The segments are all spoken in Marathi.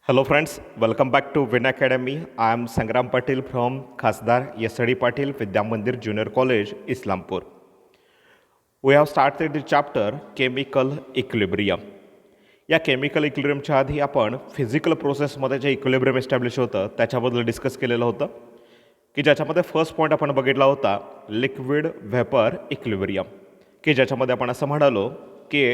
Hello friends, welcome back to Win Academy. I am Sangram Patil from Khasdar Yesadi Patil Vidya Mandir Junior College, Islampur. We have started the chapter Chemical Equilibrium. या केमिकल इक्विलिब्रियमच्या आधी आपण फिजिकल प्रोसेसमध्ये जे इक्विलिब्रियम एस्टॅब्लिश होतं त्याच्याबद्दल डिस्कस केलेलं होतं की ज्याच्यामध्ये फर्स्ट पॉईंट आपण बघितला होता लिक्विड व्हेपर इक्विलिब्रियम की ज्याच्यामध्ये आपण असं म्हणालो की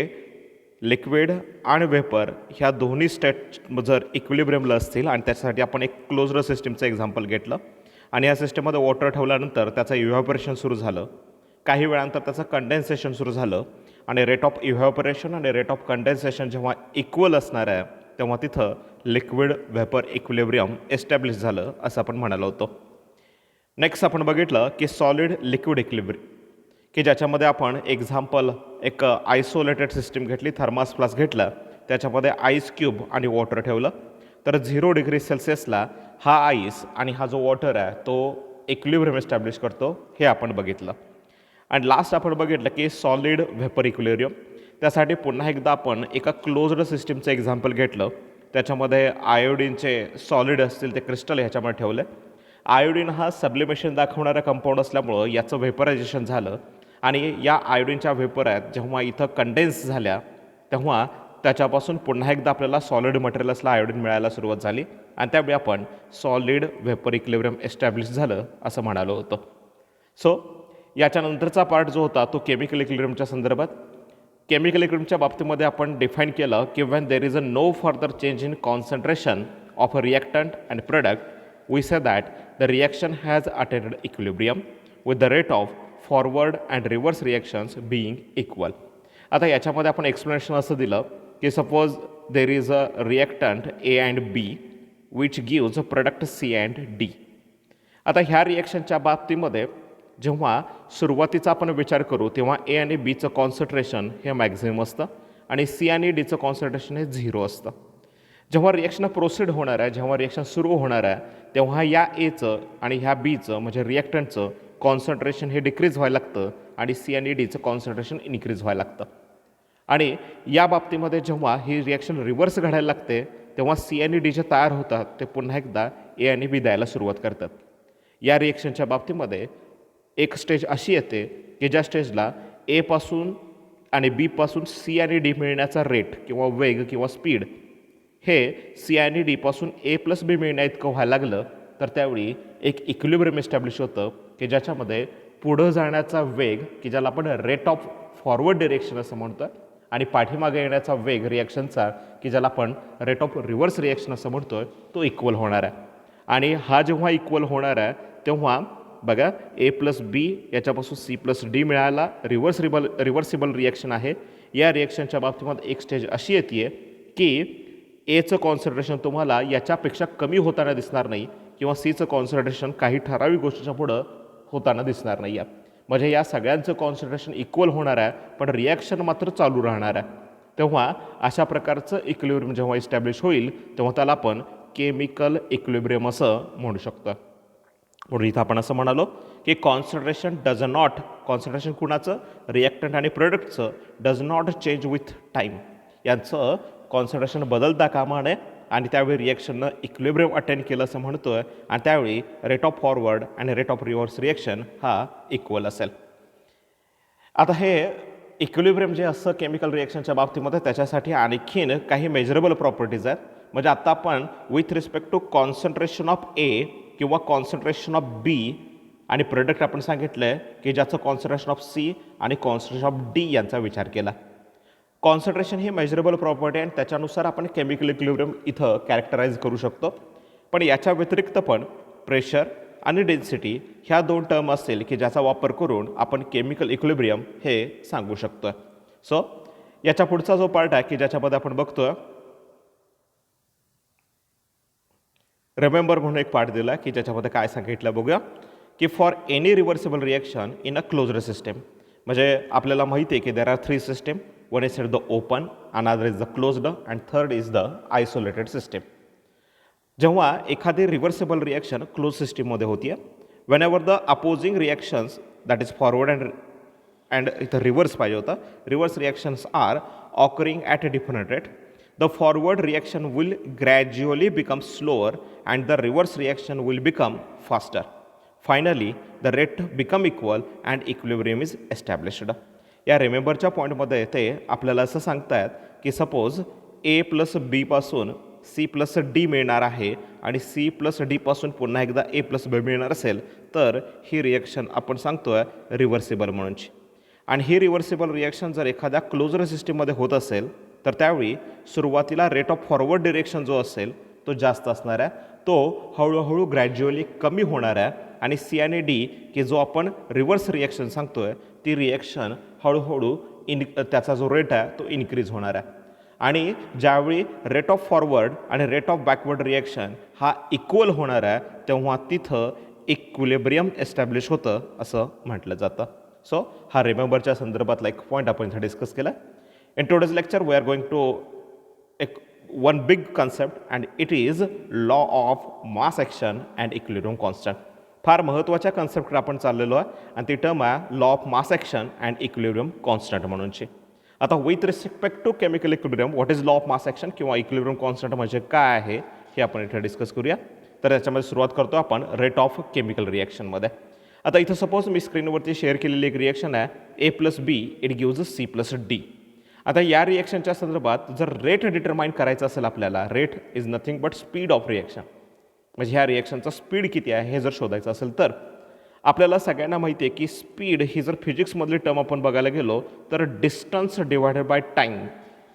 लिक्विड आणि व्हेपर ह्या दोन्ही स्टेट जर इक्विलिब्रियमला असतील आणि त्याच्यासाठी आपण एक क्लोज्ड सिस्टीमचं एक्झाम्पल घेतलं आणि या सिस्टीममध्ये वॉटर ठेवल्यानंतर त्याचं इव्हॅपोरेशन सुरू झालं, काही वेळानंतर त्याचं कंडेन्सेशन सुरू झालं आणि रेट ऑफ इव्हॅपोरेशन आणि रेट ऑफ कंडेन्सेशन जेव्हा इक्वल असणार आहे तेव्हा तिथं लिक्विड व्हेपर इक्विलिब्रियम एस्टॅब्लिश झालं असं आपण म्हणालो होतो. नेक्स्ट आपण बघितलं की सॉलिड लिक्विड इक्विलिब्रियम की ज्याच्यामध्ये आपण एक्झाम्पल एक आयसोलेटेड सिस्टीम घेतली, थर्मास फ्लास्क घेतला, त्याच्यामध्ये आईस क्यूब आणि वॉटर ठेवलं तर 0 डिग्री सेल्सिअसला हा आईस आणि हा जो वॉटर आहे तो इक्विलिब्रियम एस्टॅब्लिश करतो हे आपण बघितलं. आणि लास्ट आपण बघितलं की सॉलिड व्हेपर इक्विलिब्रियम त्यासाठी पुन्हा एकदा आपण एका क्लोज्ड सिस्टीमचं एक्झाम्पल घेतलं, त्याच्यामध्ये आयोडीनचे सॉलिड असतील ते क्रिस्टल ह्याच्यामध्ये ठेवले. आयोडीन हा सब्लिमेशन दाखवणारा कंपाऊंड असल्यामुळं याचं व्हेपरायझेशन झालं आणि या आयोडीनच्या व्हेपर आहेत जेव्हा इथं कंडेन्स झाल्या तेव्हा त्याच्यापासून पुन्हा एकदा आपल्याला सॉलिड मटेरियल्सला आयोडीन मिळायला सुरुवात झाली आणि त्यामुळे आपण सॉलिड व्हेपर इक्विलिब्रियम एस्टॅब्लिश झालं असं म्हणालो होतं. सो याच्यानंतरचा पार्ट जो होता तो केमिकल इक्विलिब्रियमच्या संदर्भात. केमिकल इक्विलिब्रियमच्या बाबतीमध्ये आपण डिफाईन केलं की when there is a no further change in concentration of a reactant and product we say that the reaction has attained equilibrium with the rate of forward and reverse reactions being equal. आता याच्यामध्ये आपण एक्सप्लेनेशन असं दिलं की suppose there is a reactant A and B which gives a product C and D. आता ह्या रिॲक्शनच्या बाबतीमध्ये जेव्हा सुरुवातीचा आपण विचार करू तेव्हा ए आणि बीचं कॉन्सन्ट्रेशन हे मॅक्झिमम असतं आणि सी आणि डीचं कॉन्सन्ट्रेशन हे 0 असतं. जेव्हा रिॲक्शन प्रोसीड होणार आहे, जेव्हा रिॲक्शन सुरू होणार आहे तेव्हा या एचं आणि ह्या बीचं म्हणजे रिॲक्टंटचं कॉन्सन्ट्रेशन हे डिक्रीज व्हायला लागतं आणि सी आणि डीचं कॉन्सन्ट्रेशन इन्क्रीज व्हायला लागतं. आणि या बाबतीमध्ये जेव्हा ही रिॲक्शन रिव्हर्स घडायला लागते तेव्हा सी आणि डी जे तयार होतात ते पुन्हा एकदा ए आणि बी द्यायला सुरुवात करतात. या रिॲक्शनच्या बाबतीमध्ये एक स्टेज अशी येते की ज्या स्टेजला एपासून आणि बीपासून सी आणि डी मिळण्याचा रेट किंवा वेग किंवा स्पीड हे सी आणि डीपासून ए प्लस बी मिळण्या इतकं व्हायला लागलं तर त्यावेळी एक इक्विलिब्रियम एस्टॅब्लिश होतं की ज्याच्यामध्ये पुढं जाण्याचा वेग की ज्याला आपण रेट ऑफ फॉरवर्ड डिरेक्शन असं म्हणतो आणि पाठीमागे येण्याचा वेग रिॲक्शनचा की ज्याला आपण रेट ऑफ रिव्हर्स रिॲक्शन असं म्हणतो आहे तो इक्वल होणार आहे. आणि हा जेव्हा इक्वल होणार आहे तेव्हा बघा ए प्लस बी याच्यापासून सी प्लस डी मिळायला रिव्हर्सिबल रिॲक्शन आहे. या रिॲक्शनच्या बाबतीमध्ये एक स्टेज अशी येते की एचं कॉन्सन्ट्रेशन तुम्हाला याच्यापेक्षा कमी होताना दिसणार नाही किंवा सीचं कॉन्सन्ट्रेशन काही ठराविक गोष्टीच्या पुढं होताना दिसणार नाही आहे. म्हणजे या सगळ्यांचं कॉन्सन्ट्रेशन इक्वल होणार आहे पण रिॲक्शन मात्र चालू राहणार आहे. तेव्हा अशा प्रकारचं इक्विलिब्रियम जेव्हा इस्टॅब्लिश होईल तेव्हा त्याला आपण केमिकल इक्विलिब्रियम असं म्हणू शकतो. म्हणून इथं आपण असं म्हणालो की कॉन्सन्ट्रेशन कुणाचं, रिॲक्टंट आणि प्रोडक्टचं does not change with time. यांचं कॉन्सन्ट्रेशन बदलता कामा नये आणि त्यावेळी रिॲक्शननं इक्विलिब्रियम अटेंड केलं असं म्हणतो आहे आणि त्यावेळी रेट ऑफ फॉरवर्ड आणि रेट ऑफ रिव्हर्स रिॲक्शन हा इक्वल असेल. आता हे इक्विलिब्रियम जे असं केमिकल रिॲक्शनच्या बाबतीमध्ये त्याच्यासाठी आणखीन काही मेजरेबल प्रॉपर्टीज आहेत. म्हणजे आता आपण with respect to concentration of A किंवा कॉन्सन्ट्रेशन ऑफ बी आणि प्रोडक्ट आपण सांगितलं आहे की ज्याचं कॉन्सन्ट्रेशन ऑफ सी आणि कॉन्सन्ट्रेशन ऑफ डी यांचा विचार केला. कॉन्सन्ट्रेशन ही मेजरेबल प्रॉपर्टी आणि त्याच्यानुसार आपण केमिकल इक्विलिब्रियम इथं कॅरेक्टराईज करू शकतो. पण याच्या व्यतिरिक्त पण प्रेशर आणि डेन्सिटी ह्या 2 टर्म असतील की ज्याचा वापर करून आपण केमिकल इक्विलिब्रियम हे सांगू शकतो. सो याच्या पुढचा जो पार्ट आहे की ज्याच्यामध्ये आपण बघतोय रिमेंबर म्हणून एक पार्ट दिला की ज्याच्यामध्ये काय सांगितलं बघूया की for any reversible reaction in a closed system. म्हणजे आपल्याला माहिती आहे की there are 3 system. One is the open, another is the closed, and third is the isolated system. जेव्हा एखादी रिव्हर्सिबल रिॲक्शन क्लोज सिस्टीममध्ये होती whenever the opposing reactions that is forward and इथं रिव्हर्स पाहिजे होता, reverse reactions are occurring at a different rate. the forward reaction will gradually become slower and the reverse reaction will become faster. Finally, the rate become equal and equilibrium is established. या रिमेंबरच्या पॉईंटमध्ये ते आपल्याला असं सांगतायत की सपोज ए प्लस बी पासून सी प्लस डी मिळणार आहे आणि सी प्लस डी पासून पुन्हा एकदा ए प्लस बी मिळणार असेल तर ही रिएक्शन आपण सांगतोय रिव्हर्सिबल म्हणूनची. आणि ही रिव्हर्सिबल रिएक्शन जर एखाद्या क्लोजर सिस्टीममध्ये होत असेल तर त्यावेळी सुरुवातीला रेट ऑफ फॉरवर्ड डिरेक्शन जो असेल तो जास्त असणार आहे, तो हळूहळू ग्रॅज्युअली कमी होणार आहे आणि सी आणि डी की जो आपण रिव्हर्स रिएक्शन सांगतोय ती रिएक्शन हळूहळू त्याचा जो रेट आहे तो इन्क्रीज होणार आहे. आणि ज्यावेळी रेट ऑफ फॉरवर्ड आणि रेट ऑफ बॅकवर्ड रिएक्शन हा इक्वल होणार आहे तेव्हा तिथं इक्विलिब्रियम एस्टॅब्लिश होतं असं म्हटलं जातं. सो हा रिमेंबरच्या संदर्भातला एक पॉईंट आपण इथं डिस्कस केला. In today's lecture we are going to एक one big concept and it is law of mass action and equilibrium constant. फार महत्त्वाच्या कन्सेप्टकडे आपण चाललेलो आहे आणि ती टर्म आहे law of mass action and equilibrium constant म्हणूनची. आता with respect to chemical equilibrium what is law of mass action किंवा इक्विलिब्रियम कॉन्स्टंट म्हणजे काय आहे हे आपण इथे डिस्कस करूया. तर याच्यामध्ये सुरुवात करतो आपण रेट ऑफ केमिकल रिॲक्शनमध्ये. आता इथं सपोज मी स्क्रीनवरती शेअर केलेली एक रिॲक्शन आहे A plus B it gives C plus D. आता या रिॲक्शनच्या संदर्भात जर रेट डिटरमाइन करायचं असेल आपल्याला, rate is nothing but speed of reaction, म्हणजे ह्या रिॲक्शनचा स्पीड किती आहे हे जर शोधायचं असेल तर आपल्याला सगळ्यांना माहिती आहे की स्पीड ही जर फिजिक्समधली टर्म आपण बघायला गेलो तर डिस्टन्स डिवायडेड बाय टाईम,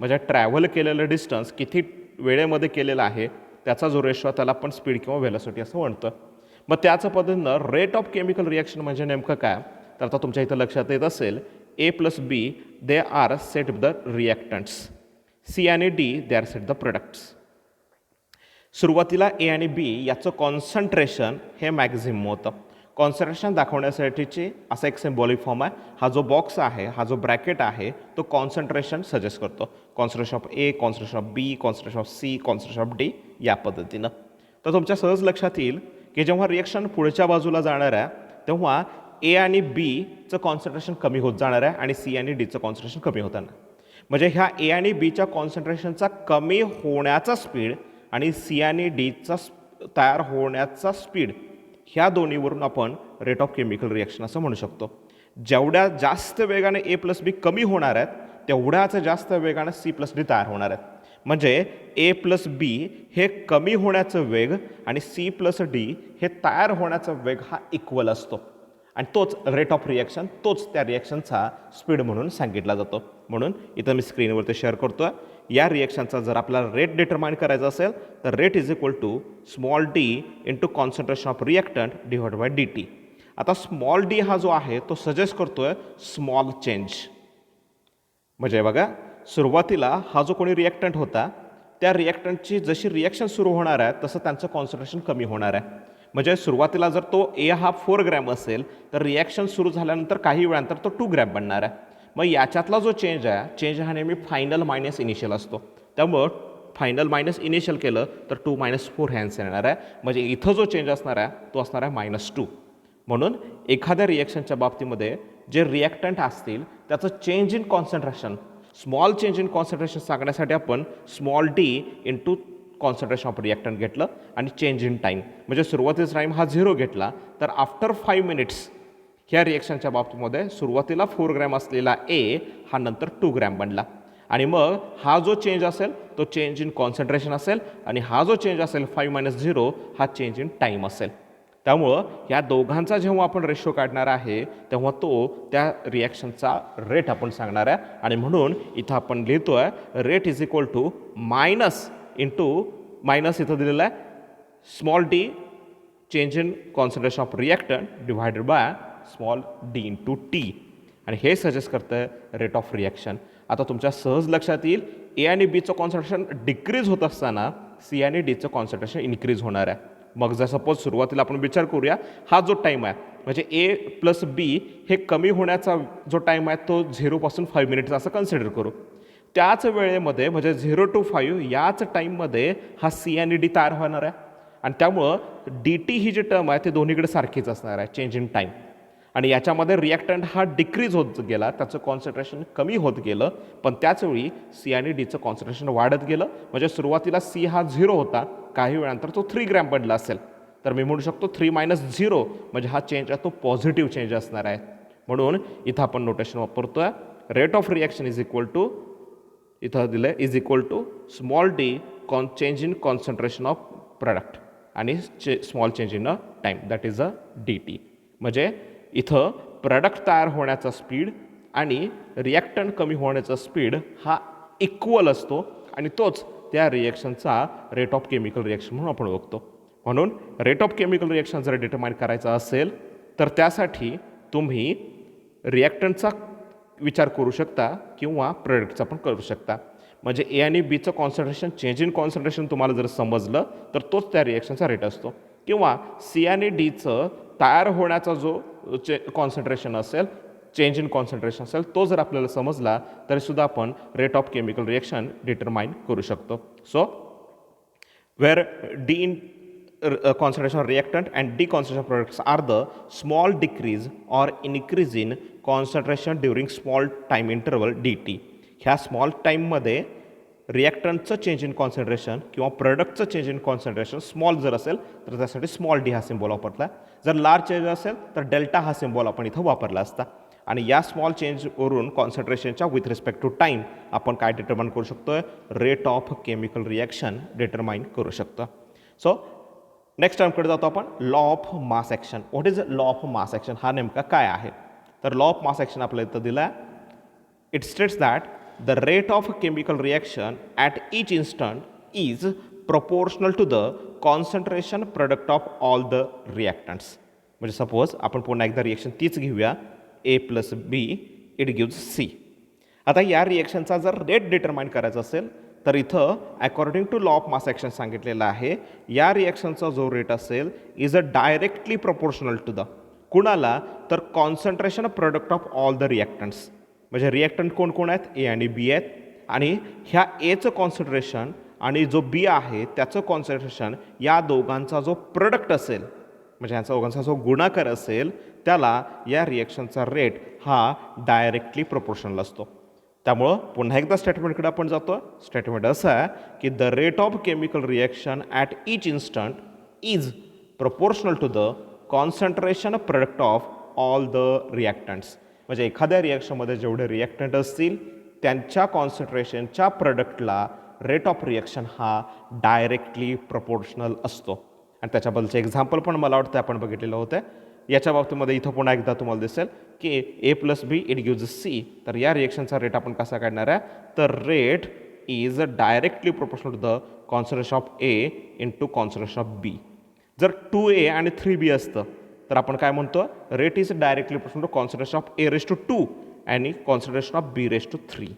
म्हणजे ट्रॅव्हल केलेलं डिस्टन्स किती वेळेमध्ये केलेलं आहे त्याचा जो रेशो त्याला आपण स्पीड किंवा व्हेलॉसिटी असं म्हणतो. मग त्याच पद्धतीनं रेट ऑफ केमिकल रिॲक्शन म्हणजे नेमकं काय, तर आता तुमच्या इथं लक्षात येत असेल A plus B they are set the reactants, C आणि D they are set the products. सुरुवातीला ए आणि बी याचं कॉन्सन्ट्रेशन हे मॅक्झिमम होतं. कॉन्सन्ट्रेशन दाखवण्यासाठीची असा एक सिम्बॉलिक फॉर्म आहे. हा जो बॉक्स आहे, हा जो ब्रॅकेट आहे तो कॉन्सन्ट्रेशन सजेस्ट करतो. Concentration of A, concentration of B, concentration of C, concentration of D या पद्धतीनं. तर तुमच्या सहज लक्षात येईल की जेव्हा रिॲक्शन पुढच्या बाजूला जाणार आहे तेव्हा ए आणि बीचं कॉन्सन्ट्रेशन कमी होत जाणार आहे आणि सी आणि डीचं कॉन्सन्ट्रेशन कमी होताना, म्हणजे ह्या ए आणि बीच्या कॉन्सन्ट्रेशनचा कमी होण्याचा स्पीड आणि सी आणि डीचा तयार होण्याचा स्पीड ह्या दोन्हीवरून आपण रेट ऑफ केमिकल रिॲक्शन असं म्हणू शकतो. जेवढ्या जास्त वेगाने ए प्लस बी कमी होणार आहेत तेवढ्याच जास्त वेगाने सी प्लस डी तयार होणार आहेत. म्हणजे ए प्लस बी हे कमी होण्याचं वेग आणि सी प्लस डी हे तयार होण्याचा वेग हा इक्वल असतो आणि तोच रेट ऑफ रिॲक्शन, तोच त्या रिॲक्शनचा स्पीड म्हणून सांगितला जातो. म्हणून इथं मी स्क्रीनवरती शेअर करतो आहे. या रिॲक्शनचा जर आपल्याला रेट डिटरमाइन करायचा असेल तर rate is equal to small D into concentration of reactant divide by D T. आता स्मॉल डी हा जो आहे तो सजेस्ट करतोय स्मॉल चेंज, म्हणजे बघा सुरुवातीला हा जो कोणी रिॲक्टंट होता त्या रिॲक्टंटची जशी रिॲक्शन सुरू होणार आहे तसं त्यांचं कॉन्सन्ट्रेशन कमी होणार आहे. म्हणजे सुरुवातीला जर तो ए हा 4 ग्रॅम असेल तर रिॲक्शन सुरू झाल्यानंतर काही वेळानंतर तो 2 ग्रॅम बनणार आहे. मग याच्यातला जो चेंज आहे, चेंज हा नेहमी फायनल मायनस इनिशियल असतो. त्यामुळं फायनल मायनस इनिशियल केलं तर 2 - 4 हे आन्सर येणार आहे. म्हणजे इथं जो चेंज असणार आहे तो असणार आहे -2. म्हणून एखाद्या रिॲक्शनच्या बाबतीमध्ये जे रिॲक्टंट असतील त्याचं change in concentration, small change in concentration सांगण्यासाठी आपण small D into concentration of reactant घेतलं आणि चेंज इन टाईम, म्हणजे सुरुवातीचा टाईम हा 0 घेतला तर आफ्टर 5 मिनिट्स ह्या रिॲक्शनच्या बाबतीमध्ये सुरुवातीला 4 ग्रॅम असलेला ए हा नंतर 2 ग्रॅम बनला आणि मग हा जो चेंज असेल तो चेंज इन कॉन्सन्ट्रेशन असेल आणि हा जो चेंज असेल 5 - 0 हा चेंज इन टाईम असेल. त्यामुळं या दोघांचा जेव्हा आपण रेशो काढणार आहे तेव्हा तो त्या रिॲक्शनचा रेट आपण सांगणार आहे आणि म्हणून इथं आपण लिहितो आहे rate is equal to minus into minus इथं दिलेलं आहे small D change in concentration of reactant divided by small D into T आणि हे सजेस्ट करतं आहे रेट ऑफ रिॲक्शन. आता तुमच्या सहज लक्षात येईल ए आणि बीचं कॉन्सन्ट्रेशन डिक्रीज होत असताना सी आणि डीचं कॉन्सन्ट्रेशन इन्क्रीज होणार आहे. मग जर सपोज सुरुवातीला आपण विचार करूया हा जो टाईम आहे म्हणजे ए प्लस बी हे कमी होण्याचा जो टाईम आहे तो 0 पासून 5 मिनिट्स असं कन्सिडर करू. त्याच वेळेमध्ये म्हणजे 0 to 5 याच टाईममध्ये हा सी आणि डी तयार होणार आहे आणि त्यामुळं डी टी ही जी टर्म आहे ते दोन्हीकडे सारखीच असणार आहे चेंज इन टाईम. आणि याच्यामध्ये रिॲक्टंट हा डिक्रीज होत गेला, त्याचं कॉन्सन्ट्रेशन कमी होत गेलं, पण त्याचवेळी सी आणि डीचं कॉन्सन्ट्रेशन वाढत गेलं. म्हणजे सुरुवातीला सी हा 0 होता, काही वेळानंतर तो 3 ग्रॅम बनला असेल, तर मी म्हणू शकतो 3 - 0 म्हणजे हा चेंज आहे तो पॉझिटिव्ह चेंज असणार आहे. म्हणून इथं आपण नोटेशन वापरतोय rate of reaction is equal to, इथं दिलं आहे is equal to small D change in concentration of product आणि small change in a time, that is a D T. म्हणजे इथं प्रोडक्ट तयार होण्याचा स्पीड आणि रिॲक्टंट कमी होण्याचा स्पीड हा इक्वल असतो आणि तोच त्या रिॲक्शनचा रेट ऑफ केमिकल रिॲक्शन म्हणून आपण बघतो. म्हणून रेट ऑफ केमिकल रिॲक्शन जर डिटरमाइन करायचा असेल तर त्यासाठी तुम्ही रिॲक्टंटचा विचार करू शकता किंवा प्रोडक्टचा पण करू शकता. म्हणजे ए आणि बीचं कॉन्सन्ट्रेशन चेंज इन कॉन्सन्ट्रेशन तुम्हाला जर समजलं तर तोच त्या रिॲक्शनचा रेट असतो. किंवा सी आणि डीचं तयार होण्याचा जो कॉन्सन्ट्रेशन असेल, चेंज इन कॉन्सन्ट्रेशन असेल, तो जर आपल्याला समजला तरीसुद्धा आपण rate of chemical reaction determine करू शकतो. So wear D in concentration of reactant and deconcentration of products are the small decrease or increase in concentration during small time interval dt. ह्या स्मॉल टाईममध्ये रिॲक्टंटचं चेंज इन कॉन्सन्ट्रेशन किंवा प्रोडक्टचं चेंज इन कॉन्सन्ट्रेशन स्मॉल जर असेल तर त्यासाठी स्मॉल डी हा सिम्बॉल वापरला. जर लार्ज चेंज असेल तर डेल्टा हा सिम्बॉल आपण इथं वापरला असता. आणि या स्मॉल चेंजवरून कॉन्सन्ट्रेशनच्या विथ रिस्पेक्ट टू टाईम आपण काय डिटरमाइन करू शकतो, rate of chemical reaction determine करू शकतो. सो नेक्स्ट टर्मकडे जातो आपण, law of mass action. What is law of mass action, हा नेमका काय आहे? तर लॉ ऑफ मास ॲक्शन आपल्याला इथं दिला आहे. It states that the rate of chemical reaction at each instant is proportional to the concentration product of all the reactants. म्हणजे सपोज आपण पुन्हा एकदा रिॲक्शन तीच घेऊया, A plus B it gives C. आता या रिॲक्शनचा जर रेट डिटरमाइन करायचा असेल तर इथं according to law of mass action सांगितलेलं आहे, या रिॲक्शनचा जो रेट असेल is a directly proportional to the, कुणाला तर concentration product of all the reactants. म्हणजे रिॲक्टंट कोण कोण आहेत, ए आणि बी आहेत, आणि ह्या एचं कॉन्सन्ट्रेशन आणि जो बी आहे त्याचं कॉन्सन्ट्रेशन या दोघांचा जो प्रोडक्ट असेल, म्हणजे ह्यांचा दोघांचा जो गुणाकार असेल त्याला या रिॲक्शनचा रेट हा डायरेक्टली प्रोपोर्शनल असतो. त्यामुळं पुन्हा एकदा स्टेटमेंटकडे आपण जातो. स्टेटमेंट असं आहे की the rate of chemical reaction at each instant is proportional to the concentration product of all the reactants. म्हणजे एखाद्या रिॲक्शनमध्ये जेवढे रिॲक्टंट असतील त्यांच्या कॉन्सन्ट्रेशनच्या प्रोडक्टला रेट ऑफ रिॲक्शन हा डायरेक्टली प्रोपोर्शनल असतो. आणि त्याच्याबद्दलचे एक्झाम्पल पण मला वाटतं आपण बघितलेलं होतं. याच्या बाबतीमध्ये इथं पुन्हा एकदा तुम्हाला दिसेल की A plus B it gives C. तर या रिॲक्शनचा रेट आपण कसा काढणार आहे, तर rate is directly proportional to the concentration of A into concentration of B. जर 2A आणि 3B असतं तर आपण काय म्हणतो, rate is directly proportional to concentration of A raise to 2 आणि concentration of B raise to 3.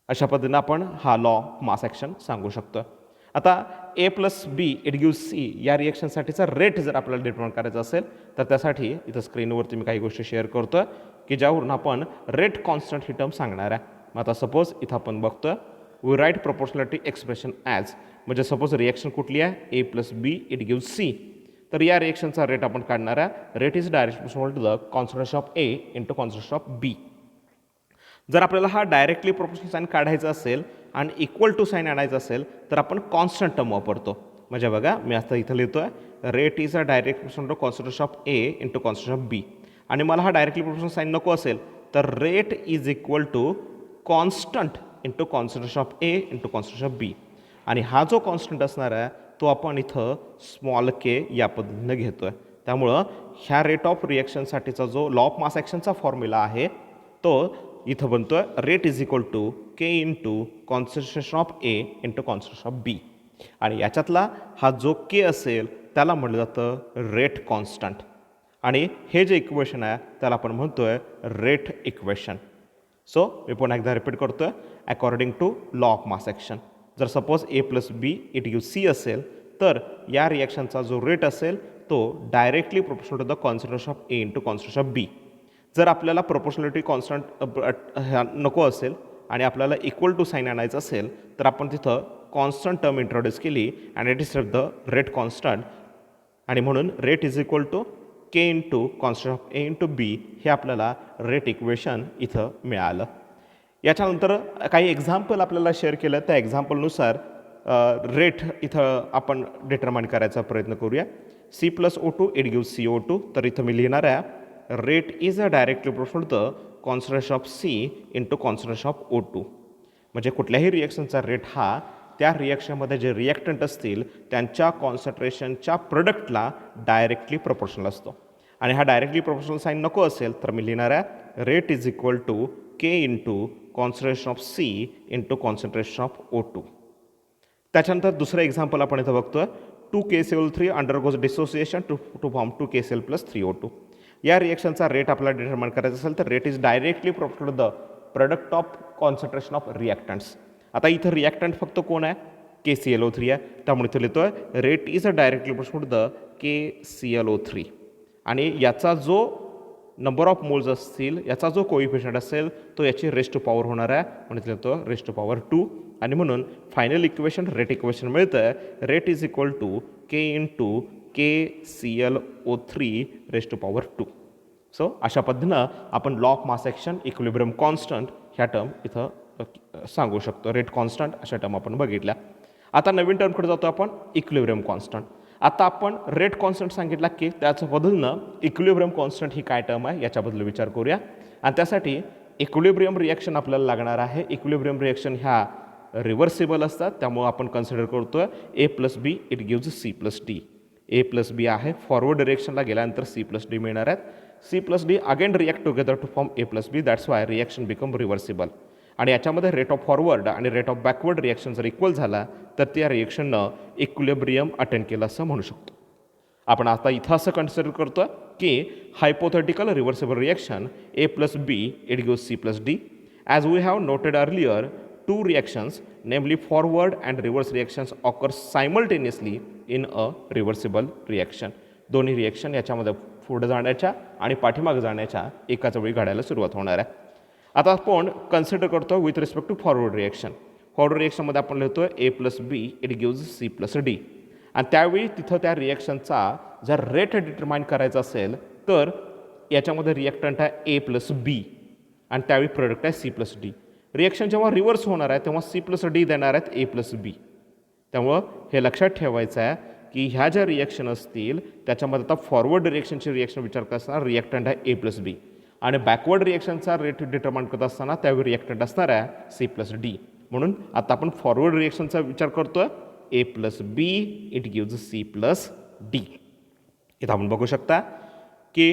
अशा पद्धतीनं आपण हा लॉ मास ॲक्शन सांगू शकतो. आता A plus B it gives C या रिॲक्शनसाठीचा रेट जर आपल्याला डिटरमाइन करायचा असेल तर त्यासाठी इथं स्क्रीनवरती मी काही गोष्टी शेअर करतो की ज्यावरून आपण रेट कॉन्स्टंट ही टर्म सांगणार आहे. मग आता सपोज इथं आपण बघतो we write proportionality expression as, म्हणजे सपोज रिॲक्शन कुठली आहे, A plus B it gives C. तर या रिॲक्शनचा रेट आपण काढणार आहे, rate is direct proportional to the concentration of A into concentration of B. जर आपल्याला हा डायरेक्टली प्रोपोर्शनल साईन काढायचा असेल आणि इक्वल टू साईन आणायचं असेल तर आपण कॉन्स्टंट टर्म वापरतो. म्हणजे बघा मी आता इथं लिहितो आहे rate is a direct proportional to concentration of A into concentration of B. आणि मला हा डायरेक्टली प्रोपोर्शनल साईन नको असेल तर rate is equal to constant into concentration of A into concentration of B. आणि हा जो कॉन्स्टंट असणार आहे तो आपण इथं स्मॉल के या पद्धतीनं घेतो आहे. त्यामुळं ह्या रेट ऑफ रिॲक्शनसाठीचा जो लॉ ऑफ मास ॲक्शनचा फॉर्म्युला आहे तो इथं बनतो आहे rate is equal to K into concentration of A into concentration of B. आणि याच्यातला हा जो के असेल त्याला म्हटलं जातं रेट कॉन्स्टंट. आणि हे जे इक्वेशन आहे त्याला आपण म्हणतो आहे रेट इक्वेशन. सो मी पुन्हा एकदा रिपीट करतो आहे according to law of mass action. जर suppose A plus B it give C असेल तर या रिॲक्शनचा जो रेट असेल तो directly proportional to the concentration of A into concentration of B. जर आपल्याला प्रोपोर्शनॅलिटी कॉन्स्टंट नको असेल आणि आपल्याला इक्वल टू साईन आणायचं असेल तर आपण तिथं कॉन्स्टंट टर्म इंट्रोड्यूस केली आणि it is the rate constant. आणि म्हणून rate is equal to K into constant of A into B हे आपल्याला रेट इक्वेशन इथं मिळालं. याच्यानंतर काही एक्झाम्पल आपल्याला शेअर केलं, त्या एक्झाम्पलनुसार रेट इथं आपण डिटरमाइन करायचा प्रयत्न करूया. C+O2 it gives CO2. तर इथं मी लिहिणार आहे rate is a directly proportional the concentration of C into concentration of O2. म्हणजे कुठल्याही रिएक्शनचा रेट हा त्या रिॲक्शनमध्ये जे रिॲक्टंट असतील त्यांच्या कॉन्सन्ट्रेशनच्या प्रोडक्टला डायरेक्टली प्रोपोर्शनल असतो. आणि हा डायरेक्टली प्रोपोर्शनल साईन नको असेल तर मी लिहिणार आहे rate is equal to K into concentration of C into concentration of O2. त्याच्यानंतर दुसरं एक्झाम्पल आपण इथं बघतोय 2KCl3 undergoes dissociation to form 2KCl+3O2. या रिएक्शनचा रेट आपल्याला डिटरमाइन करायचा असेल तर rate is directly proportional the product of concentration of reactants. आता इथं रिॲक्टंट फक्त कोण आहे KClO3 आहे, त्यामुळे इथं लिहितोय rate is a directly proportional the KClO3 आणि याचा जो नंबर ऑफ मोल्स असतील याचा जो कोइफिशियंट असेल तो याची रेस्ट टू पॉवर होणार आहे, म्हणजे तो रेस्ट टू पॉवर 2. आणि म्हणून फायनल इक्वेशन रेट इक्वेशन मिळतं आहे rate is equal to K into KClO3 raised to power 2. So अशा पद्धतीनं आपण law of mass action equilibrium constant ह्या टर्म इथं सांगू शकतो. रेट कॉन्स्टंट अशा टर्म आपण बघितल्या. आता नवीन टर्मकडे जातो आपण इक्विलिब्रियम कॉन्स्टंट. आता आपण रेट कॉन्स्टंट सांगितला की त्याचं बदलणं इक्विलिब्रियम कॉन्स्टंट ही काय टर्म आहे याच्याबद्दल विचार करूया. आणि त्यासाठी इक्विलिब्रियम रिॲक्शन आपल्याला लागणार आहे. इक्विलिब्रियम रिॲक्शन ह्या रिव्हर्सिबल असतात, त्यामुळे आपण कन्सिडर करतोय A+B it gives C+D. A+B आहे, फॉरवर्ड डिरेक्शनला गेल्यानंतर C+D मिळणार आहेत. C+D again react together to form A+B, that's why reaction become reversible. आणि याच्यामध्ये रेट ऑफ फॉरवर्ड आणि रेट ऑफ बॅकवर्ड रिॲक्शन जर इक्वल झाला तर त्या रिॲक्शननं इक्विलिब्रियम अटेंड केलं असं म्हणू शकतो. आपण आता इथं असं कन्सिडर करतो की hypothetical reversible reaction A+B it gives C+D. As we have noted earlier, two reactions, namely forward and reverse reactions, occur simultaneously in a reversible reaction. दोन्ही रिॲक्शन याच्यामध्ये पुढे जाण्याच्या आणि पाठीमागे जाण्याच्या एकाच वेळी घडायला सुरुवात होणार आहे. आता आपण कन्सिडर करतो with respect to forward reaction. Forward रिॲक्शनमध्ये आपण लिहितो A+B इट गिव्ज C+D. आणि त्यावेळी तिथं त्या रिॲक्शनचा जर रेट डिटरमाइन करायचा असेल तर याच्यामध्ये रिॲक्टंट आहे A+B आणि त्यावेळी प्रोडक्ट आहे C+D. रिॲक्शन जेव्हा रिव्हर्स होणार आहे तेव्हा C+D देणार आहेत A+B. त्यामुळं हे लक्षात ठेवायचं आहे की ह्या ज्या रिॲक्शन असतील त्याच्यामध्ये आता फॉरवर्ड रिॲक्शनची रिॲक्शन विचार करत असताना रिॲक्टंट आहे A+B आणि बॅकवर्ड रिॲक्शनचा रेट डिटरमाइन करत असताना त्यावेळी रिॲक्टंट असणार आहे C+D. म्हणून आता आपण फॉरवर्ड रिॲक्शनचा विचार करतोय A+B इट गिव्ज C+D. इथं आपण बघू शकता की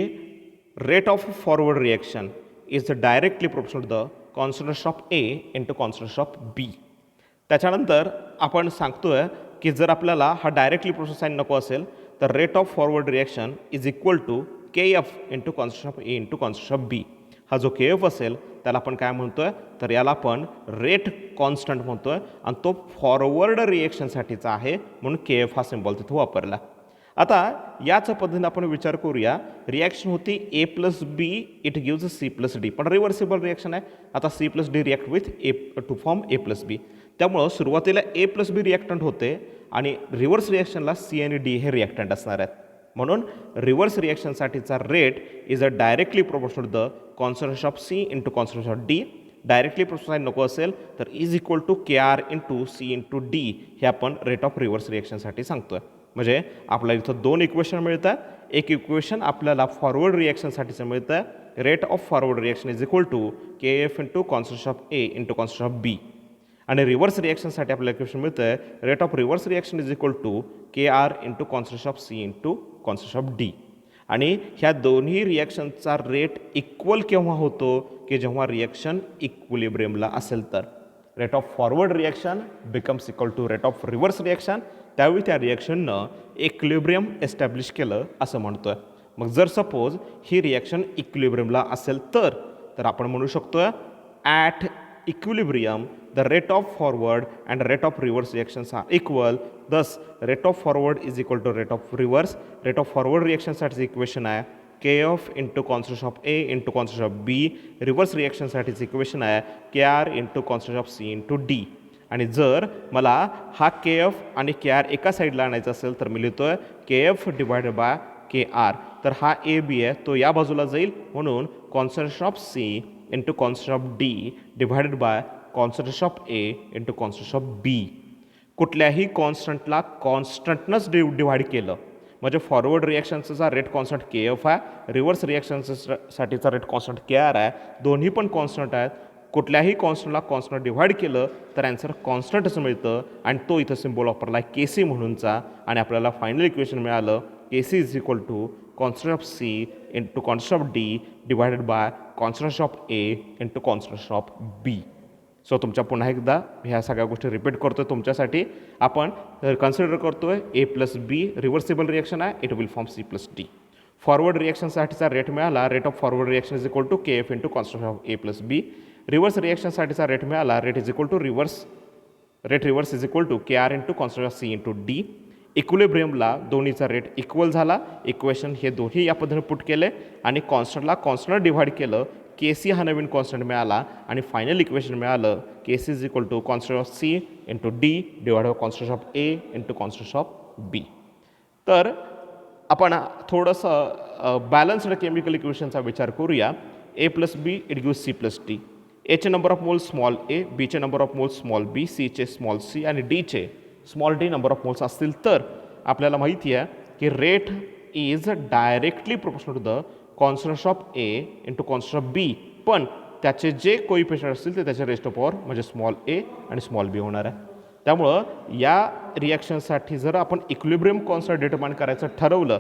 rate of forward reaction is directly proportional the concentration of A into concentration of B. त्याच्यानंतर आपण सांगतोय की जर आपल्याला हा डायरेक्टली प्रोपोर्शनल साईन नको असेल तर rate of forward reaction is equal to KF into concentration of A into concentration of B. हा जो KF असेल त्याला आपण काय म्हणतोय तर याला आपण रेट कॉन्स्टंट म्हणतोय आणि तो फॉरवर्ड रिॲक्शनसाठीचा आहे म्हणून KF हा सिम्बॉल तिथं वापरला. आता याच पद्धतीने आपण विचार करूया. रिॲक्शन होती A+B इट गिव्ज C+D, पण रिव्हर्सिबल रिॲक्शन आहे. आता C+D react with to form A+B. त्यामुळं सुरुवातीला A+B रिॲक्टंट होते आणि रिव्हर्स रिॲक्शनला C आणि D हे रिॲक्टंट असणार आहेत. म्हणून रिव्हर्स रिॲक्शनसाठीचा rate is a directly proportional the concentration of C into concentration of D. Directly proportional नको असेल तर is equal to KR into C into D हे आपण रेट ऑफ रिव्हर्स रिॲक्शनसाठी सांगतोय. म्हणजे आपल्याला इथं दोन इक्वेशन मिळतात. एक इक्वेशन आपल्याला फॉरवर्ड रिॲक्शनसाठीचं मिळतं rate of forward reaction is equal to KF into concentration of A into concentration of B. आणि रिव्हर्स रिॲक्शनसाठी आपल्याला इक्वेशन मिळतं rate of reverse reaction is equal to KR into concentration of C into concentration of D. आणि ह्या दोन्ही रिॲक्शनचा रेट इक्वल केव्हा होतो की जेव्हा रिॲक्शन इक्विलिब्रियमला असेल तर rate of forward reaction becomes equal to rate of reverse reaction. त्यावेळी त्या रिॲक्शननं इक्विलिब्रियम एस्टॅब्लिश केलं असं म्हणतोय. मग जर सपोज ही रिॲक्शन इक्विलिब्रियमला असेल तर आपण म्हणू शकतोय at equilibrium the rate of forward and rate of reverse reactions are equal. Thus rate of forward is equal to rate of reverse. Rate of forward रिॲक्शनसाठीचं इक्वेशन आहे KF into concentration of A into concentration of B. Reverse रिॲक्शनसाठीचं इक्वेशन आहे KR into concentration of C into D. आणि जर मला हा KF आणि KR एका साईडला आणायचा असेल तर मी लिहितोय KF divided by K R, तर हा ए बी आहे तो या बाजूला जाईल, म्हणून concentration of C into concentration of D divided by concentration of A into concentration of B. कुठल्याही कॉन्स्टंटला कॉन्स्टंटनंच डिवाइड केलं म्हणजे फॉरवर्ड रिॲक्शनचा रेट कॉन्स्टंट के एफ आहे, रिव्हर्स रिॲक्शनसाठीचा रेट कॉन्स्टंट के आर आहे, दोन्ही पण कॉन्स्टंट आहेत. कुठल्याही कॉन्स्टंटला कॉन्स्टंट डिवाइड केलं तर आन्सर कॉन्स्टंटच मिळतं आणि तो इथं सिम्बॉल वापरला आहे के सी म्हणूनचा आणि आपल्याला फायनल इक्वेशन मिळालं K C is equal to constant of C into constant of D divided by constant of A into constant of B. So तुमच्या पुन्हा एकदा ह्या सगळ्या गोष्टी रिपीट करतो तुमच्यासाठी. आपण कन्सिडर करतोय A plus B reversible reaction आहे, it will form C plus D. Forward रिॲक्शनसाठीचा रेट मिळाला rate of forward reaction is equal to K F into constant of A plus B. Reverse रिॲक्शनसाठीचा रेट मिळाला rate is equal to rate reverse is equal to K R into constant of C into D. इक्विलिब्रियमला दोन्हीचा रेट इक्वल झाला, इक्वेशन हे दोन्ही या पद्धतीने पुट केले आणि कॉन्स्टंटला कॉन्स्टंट डिव्हाइड केलं, के सी हा नवीन कॉन्स्टंट मिळाला आणि फायनल इक्वेशन मिळालं K C is equal to constant of C into D divide by constant of A into constant of B. तर आपण थोडंसं बॅलन्स्ड केमिकल इक्वेशनचा विचार करूया. A plus B it gives C plus D. एचे number of moles small A, बीचे number of moles small B, सीचे स्मॉल सी आणि डीचे small D number of moles असतील तर आपल्याला माहिती आहे की rate is directly proportional to the constant of A into constant of B, पण त्याचे जे कोइफिशियंट असतील ते त्याचे रेस्ट ऑफ पॉवर म्हणजे स्मॉल ए आणि स्मॉल बी होणार आहे. त्यामुळं या रिॲक्शनसाठी जर आपण इक्विलिब्रियम कॉन्स्टंट डिटरमाइन करायचं ठरवलं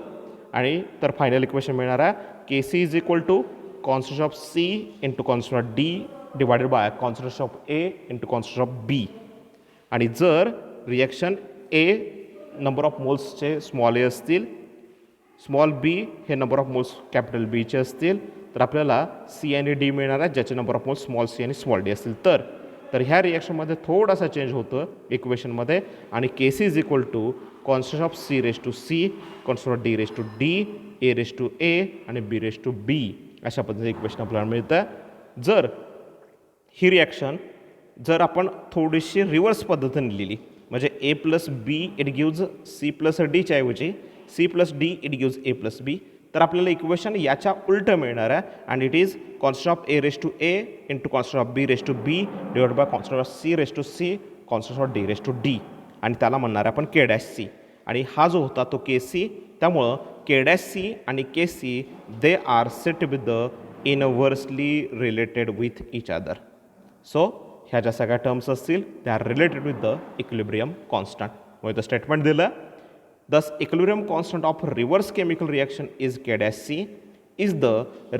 आणि तर फायनल इक्वेशन मिळणार आहे K C is equal to constant of C into constant of D divided by constant of A into constant of B. आणि जर रिॲक्शन ए नंबर ऑफ मोल्सचे स्मॉल ए असतील, स्मॉल बी हे नंबर ऑफ मोल्स कॅपिटल बीचे असतील, तर आपल्याला सी आणि डी मिळणार आहे ज्याचे number of moles small C आणि स्मॉल डी असतील. तर ह्या रिॲक्शनमध्ये थोडासा चेंज होतं इक्वेशनमध्ये आणि K C is equal to constant of C race to C, constant of D raise to D, A raise to A आणि बी रेस टू बी अशा पद्धतीचं इक्वेशन आपल्याला मिळतं. जर ही रिॲक्शन जर आपण थोडीशी रिव्हर्स पद्धतीने लिहिली म्हणजे A plus B it gives C plus डीच्या ऐवजी C plus D it gives A plus B, तर आपल्याला इक्वेशन याच्या उलटं मिळणार आहे आणि it is constant of A raise to A into constant of B raise to B divide by constant of C race to C constant of D raise to D आणि त्याला म्हणणार आहे आपण के डॅश सी आणि हा जो होता तो के सी. त्यामुळं के डॅश सी आणि K C they are set with the inversely related with each other. So ह्या ज्या सगळ्या टर्म्स असतील they are related with the equilibrium constant. मग इथं स्टेटमेंट दिलं thus equilibrium constant of reverse chemical reaction is K dash C is the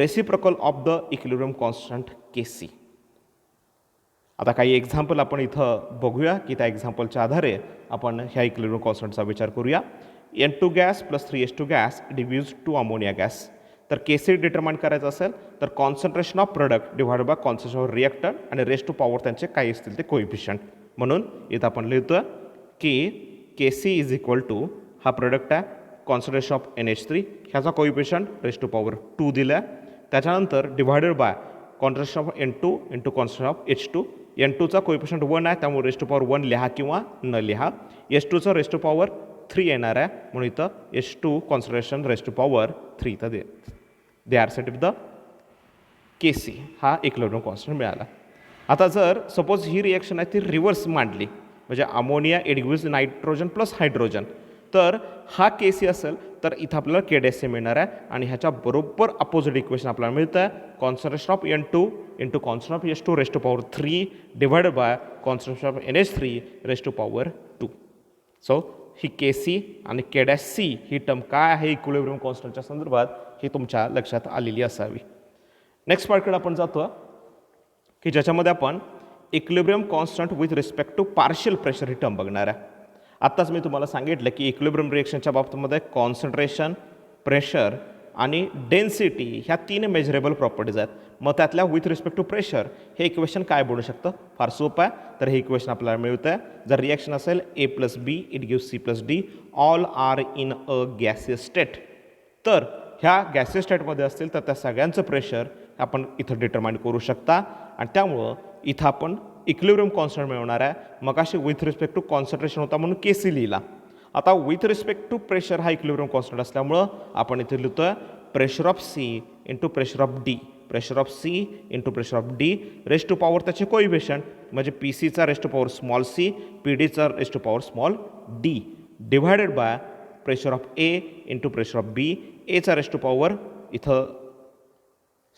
reciprocal of the equilibrium constant Kc. आता काही एक्झाम्पल आपण इथं बघूया की त्या एक्झाम्पलच्या आधारे आपण ह्या इक्विलिब्रियम कॉन्स्टंटचा विचार करूया. N2 gas plus 3H2 gas gives two ammonia gas. तर केसी डिटरमाइन करायचं असेल तर concentration of product divide by concentration of reactant आणि रेस्ट टू पॉवर त्यांचे काही असतील ते कोइफिशियंट. म्हणून इथं आपण लिहितो की के सी इज इक्वल टू हा प्रोडक्ट आहे कॉन्सन्ट्रेशन ऑफ NH3 ह्याचा कोइफिशियंट रेस्ट टू पॉवर 2 दिला आहे. त्याच्यानंतर divided by concentration of N2 into concentration of H2. N2चा कोइफिशियंट 1 आहे त्यामुळे रेस्ट टू पॉवर 1 लिहा किंवा न लिहा. H2चा रेस्ट टू पॉवर 3 येणार आहे म्हणून इथं H2 concentration rest to power 3 तर they are set with the K C हा इक्विलिब्रियम कॉन्स्टंट मिळाला. आता जर सपोज ही रिॲक्शन आहे ती रिव्हर्स मांडली म्हणजे ammonia it gives nitrogen plus hydrogen, तर हा के सी असेल तर इथं आपल्याला के डॅश सी मिळणार आहे आणि ह्याच्या बरोबर अपोजिट इक्वेशन आपल्याला मिळतं आहे concentration of N2 into constant of H2 raised to power 3 divided by concentration of NH3 raised to power 2. So ही के सी आणि के डॅश सी ही टर्म काय आहे इक्विलिब्रियम कॉन्स्टंटच्या संदर्भात ही तुमच्या लक्षात आलेली असावी. नेक्स्ट पार्टकडे आपण जातो की ज्याच्यामध्ये आपण equilibrium constant with respect to partial pressure ही टर्म बघणार आहे. आत्ताच मी तुम्हाला सांगितलं की इक्विलिब्रियम रिएक्शनच्या बाबतीमध्ये कॉन्सन्ट्रेशन, प्रेशर आणि डेन्सिटी ह्या 3 मेजरेबल प्रॉपर्टीज आहेत. मग त्यातल्या विथ रिस्पेक्ट टू प्रेशर हे इक्वेशन काय बनू शकतं? फार सोपं आहे. तर हे इक्वेशन आपल्याला मिळतं आहे जर रिॲक्शन असेल A plus B it gives C plus D all are in a gaseous state. तर ह्या गॅसियस स्टेटमध्ये असतील तर त्या सगळ्यांचं प्रेशर आपण इथं डिटरमाइन करू शकता आणि त्यामुळं इथं आपण इक्विलिब्रियम कॉन्स्टंट मिळवणार आहे. मग अशी विथ रिस्पेक्ट टू कॉन्सन्ट्रेशन होता म्हणून के सी लिहिला. आता विथ रिस्पेक्ट टू प्रेशर हा इक्विलिब्रियम कॉन्स्टंट असल्यामुळं आपण इथे लिहितोय pressure of C into pressure of D, pressure of C into pressure of D raise to power त्याचे कोइफिशियंट म्हणजे पी सीचा raise to power small C, P डीचा raise to power small D divided by pressure of A into pressure of B, एचा रेस टू पॉवर इथं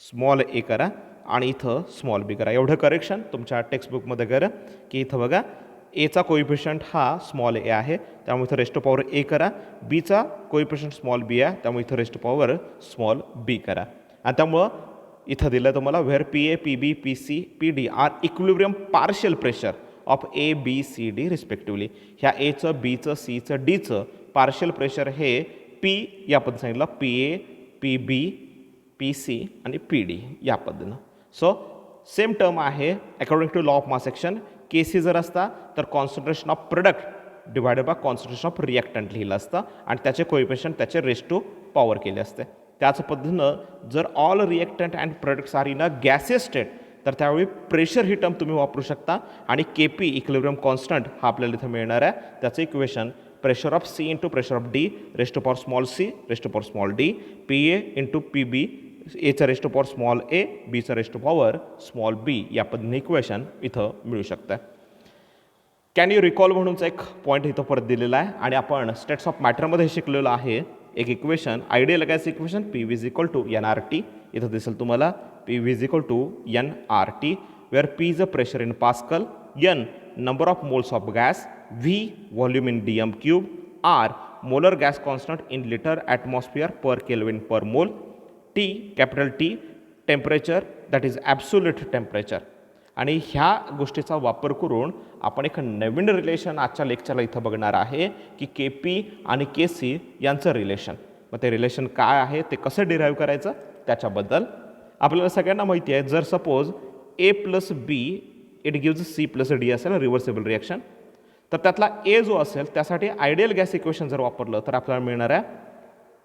स्मॉल ए करा आणि इथं स्मॉल बी करा. एवढं करेक्शन तुमच्या टेक्स्टबुकमध्ये करा की इथं बघा एचा कोइफिशियंट हा स्मॉल ए आहे त्यामुळे इथं रेस्ट पॉवर ए करा, बीचा कोइफिशियंट स्मॉल बी आहे त्यामुळे इथं रेस्ट पॉवर स्मॉल बी करा. आणि त्यामुळं इथं दिलं तुम्हाला where P A, P B, P C, P D are equilibrium partial pressure of A B C D respectively. ह्या एचं, बीचं, सीचं, डीचं पार्शियल प्रेशर हे पी या पद्धतीने सांगितलं, P A, P B, P C आणि पी डी या पद्धतीनं. सो सेम टर्म आहे according to law of mass action. K C जर असता तर concentration of product divided by concentration of reactant लिहिलं असतं आणि त्याचे कोइफिशियंट त्याचे रेस टू पॉवर केले असते. त्याच पद्धतीनं जर all reactant and products R in a gaseous state तर त्यावेळी प्रेशर ही टर्म तुम्ही वापरू शकता आणि के पी इक्विलिब्रियम कॉन्स्टंट हा आपल्याला इथं मिळणार आहे. त्याचं equation pressure of C into pressure of D raise to power small C race to power small D, P A into P B, एचा raise to power small A, बीचा raise to power small B या पद्धतीने इक्वेशन इथं मिळू शकतं. कॅन यू रिकॉल म्हणूनचा एक पॉईंट इथं परत दिलेला आहे आणि आपण स्टेट्स ऑफ मॅटरमध्ये शिकलेलं आहे एक equation ideal gas equation P V is equal to N R T. इथं दिसेल तुम्हाला P V is equal to N R T where P is a pressure in pascal, N number of moles of gas, V volume in D M cube, R molar gas constant in litre atmosphere per kelvin per mole, T capital T temperature that is absolute temperature. आणि ह्या गोष्टीचा वापर करून आपण एक नवीन रिलेशन आजच्या लेक्चरला इथं बघणार आहे की के पी आणि के सी यांचं रिलेशन. मग ते रिलेशन काय आहे ते कसं डिराईव्ह करायचं त्याच्याबद्दल आपल्याला सगळ्यांना माहिती आहे. जर suppose A plus B it gives C plus D असेल रिव्हर्सेबल रिॲक्शन तर त्यातला ए जो असेल त्यासाठी आयडियल गॅस इक्वेशन जर वापरलं तर आपल्याला मिळणार आहे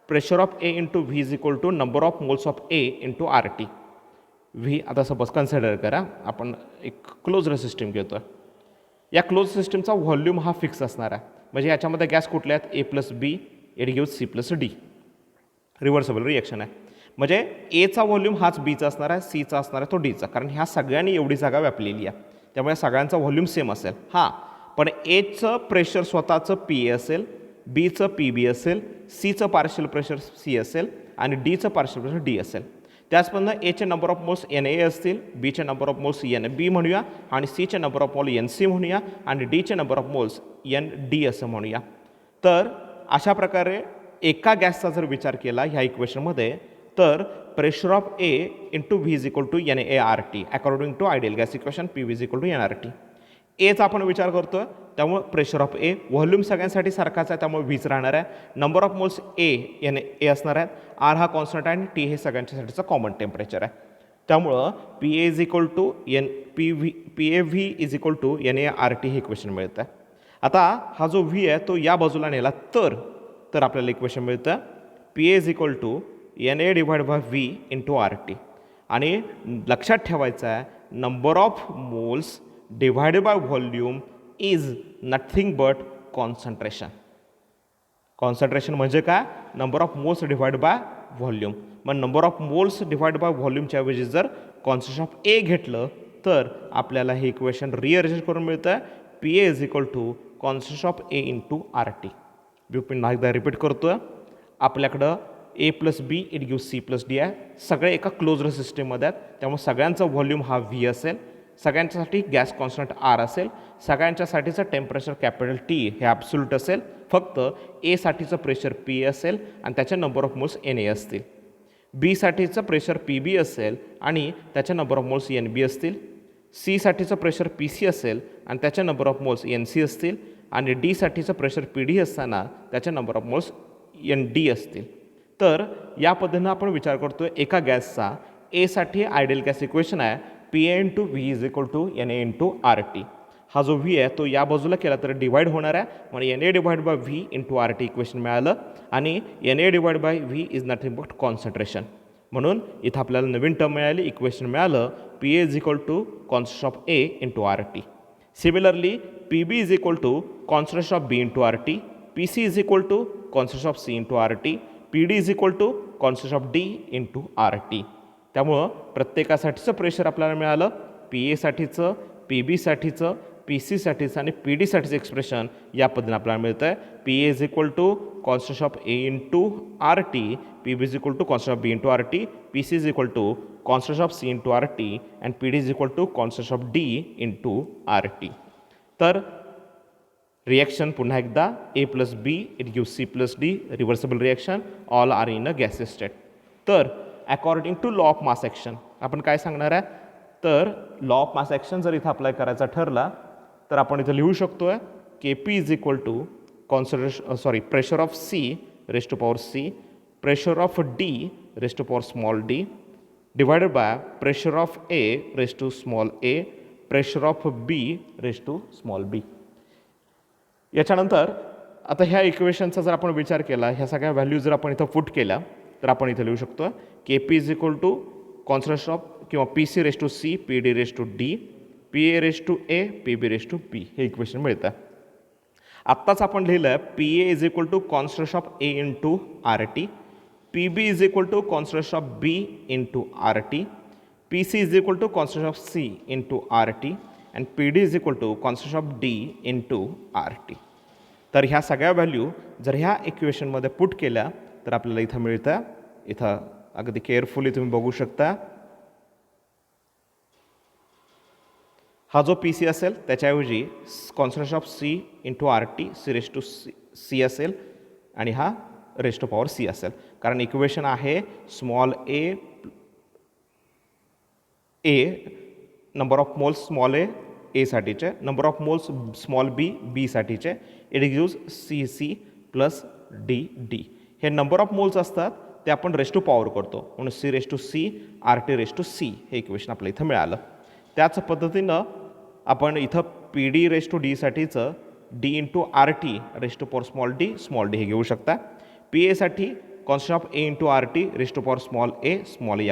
pressure of A into V is equal to number of moles of A into R T. V आता सपोज कन्सिडर करा आपण एक क्लोज सिस्टीम घेतो आहे. या क्लोज सिस्टीमचा व्हॉल्यूम हा फिक्स असणार आहे म्हणजे याच्यामध्ये गॅस कुठले आहेत A plus B it gives C plus D reversible reaction आहे. म्हणजे एचा व्हॉल्यूम हाच बीचा असणार आहे, सीचा असणार आहे तो डीचा, कारण ह्या सगळ्यांनी एवढी जागा व्यापलेली आहे त्यामुळे सगळ्यांचा व्हॉल्यूम सेम असेल. हां पण एचं प्रेशर स्वतःचं पी ए असेल, बीचं पी बी असेल, सीचं पार्शियल प्रेशर सी असेल आणि डीचं पार्शियल प्रेशर डी असेल. त्याचप्रमाणे एचे number of moles N A असतील, बीचे number of moles N B म्हणूया आणि सीचे number of mole N C म्हणूया आणि डीचे number of moles N D असं म्हणूया. तर अशा प्रकारे एका गॅसचा जर विचार केला ह्या इक्वेशनमध्ये तर pressure of A into V is equal to N A R T according to ideal gas equation P V is equal to N R T. एचा आपण विचार करतोय त्यामुळे प्रेशर ऑफ ए व्हॉल्यूम सगळ्यांसाठी सारखाच आहे त्यामुळे व्हीच राहणार आहे. Number of moles N A असणार आहेत, आर हा कॉन्स्टंट आहे आणि टी हे सगळ्यांच्यासाठीचं कॉमन टेम्परेचर आहे. त्यामुळं P A is equal to N P A V is equal to N A R T हे इक्वेशन मिळतं आहे. आता हा जो व्ही आहे तो या बाजूला नेला तर आपल्याला इक्वेशन मिळतं P A is equal to N A divide by V into R T. आणि लक्षात ठेवायचं आहे number of moles divided by volume is nothing but concentration. Concentration म्हणजे काय number of moles divide by volume. मग number of moles divide by व्हॉल्यूमच्या ऐवजी जर कॉन्सन्ट्रेशन ऑफ ए घेतलं तर आपल्याला हे इक्वेशन रिअरेंज करून मिळतं P A is equal to concentration of A into R T. मी पुन्हा एकदा रिपीट करतोय आपल्याकडं A plus B it give C plus D आहे. सगळे एका क्लोज्ड सिस्टीममध्ये आहेत त्यामुळे सगळ्यांचा व्हॉल्यूम हा व्ही असेल, सगळ्यांच्यासाठी गॅस कॉन्स्टंट आर असेल, सगळ्यांच्यासाठीचं टेम्परेचर कॅपिटल टी हे ॲब्सोल्यूट असेल. फक्त एसाठीचं प्रेशर पी असेल आणि त्याचे number of moles N A असतील, बीसाठीचं प्रेशर पी बी असेल आणि त्याचे number of moles N B असतील, सीसाठीचं प्रेशर पी सी असेल आणि त्याचे number of moles N C असतील आणि डीसाठीचं प्रेशर पी डी असताना त्याचे number of moles N D असतील. तर या पद्धतीनं आपण विचार करतो एका गॅसचा. एसाठी आयडियल गॅस इक्वेशन आहे P A into V is equal to N A into R T. हा जो व्ही आहे तो या बाजूला केला तर डिवाइड होणार आहे म्हणजे N A divide by V into R T equation मिळालं आणि N A divide by V is nothing but concentration. म्हणून इथं आपल्याला नवीन टर्म मिळाली इक्वेशन मिळालं P A is equal to concentration of A into R T. Similarly P B is equal to concentration of B into R T, P C is equal to constant of C into R T, P D is equal to constant of D into R T. त्यामुळं प्रत्येकासाठीचं प्रेशर आपल्याला मिळालं. पी एसाठीचं, पी बीसाठीचं, पी सीसाठीचं आणि पी डीसाठीचं एक्सप्रेशन या पद्धतीने आपल्याला मिळतं आहे. P A is equal to constant of A into R T, P B is equal to constant of B into R T, P C is equal to constant of C into R T and P D is equal to constant of D into R T. तर रिएक्शन पुन्हा एकदा A plus B it gives C plus D, reversible reaction, all are in a gaseous state. तर according to law of mass action आपण काय सांगणार आहे, तर लॉ ऑफ मास ॲक्शन जर इथं अप्लाय करायचा ठरला तर आपण इथं लिहू शकतो आहे के P is equal to pressure of C race to power C, pressure of D raise to power small D divided by pressure of A raise to small A, pressure of B raise to small B. याच्यानंतर आता ह्या इक्वेशनचा जर आपण विचार केला, ह्या सगळ्या व्हॅल्यू जर आपण इथं पुट केल्या तर आपण इथं लिहू शकतो K P is equal to constant of किंवा P C race to C, P D raise to D, P A raise to A, P B raise to P, हे इक्वेशन मिळतं. आत्ताच आपण लिहिलं आहे P A is equal to constant of A into R T, P B is equal to constant of B into R T, P C is equal to constant of C into R T and P D is equal to constant of D into R T. तर ह्या सगळ्या व्हॅल्यू जर ह्या इक्वेशनमध्ये पुट केल्या तर आपल्याला इथं मिळतं. इथं अगदी केअरफुली तुम्ही बघू शकता. हा जो पी सी असेल त्याच्याऐवजी constant of C into R T, C race to C असेल आणि हा रेस टू पॉवर सी असेल. कारण इक्वेशन आहे small A number of moles small A साठीचे, number of moles small B साठीचे, it gives C C plus D D. हे नंबर ऑफ मोल्स असतात ते आपण रेस टू पॉवर करतो म्हणून C race to C, R T raise to C हे इक्वेशन आपल्या इथं मिळालं. त्याच पद्धतीनं आपण इथं पी डी रेस टू डीसाठीचं D into R T raise to power small D हे घेऊ शकता. पी एसाठी constant of A into R T raise to power small A या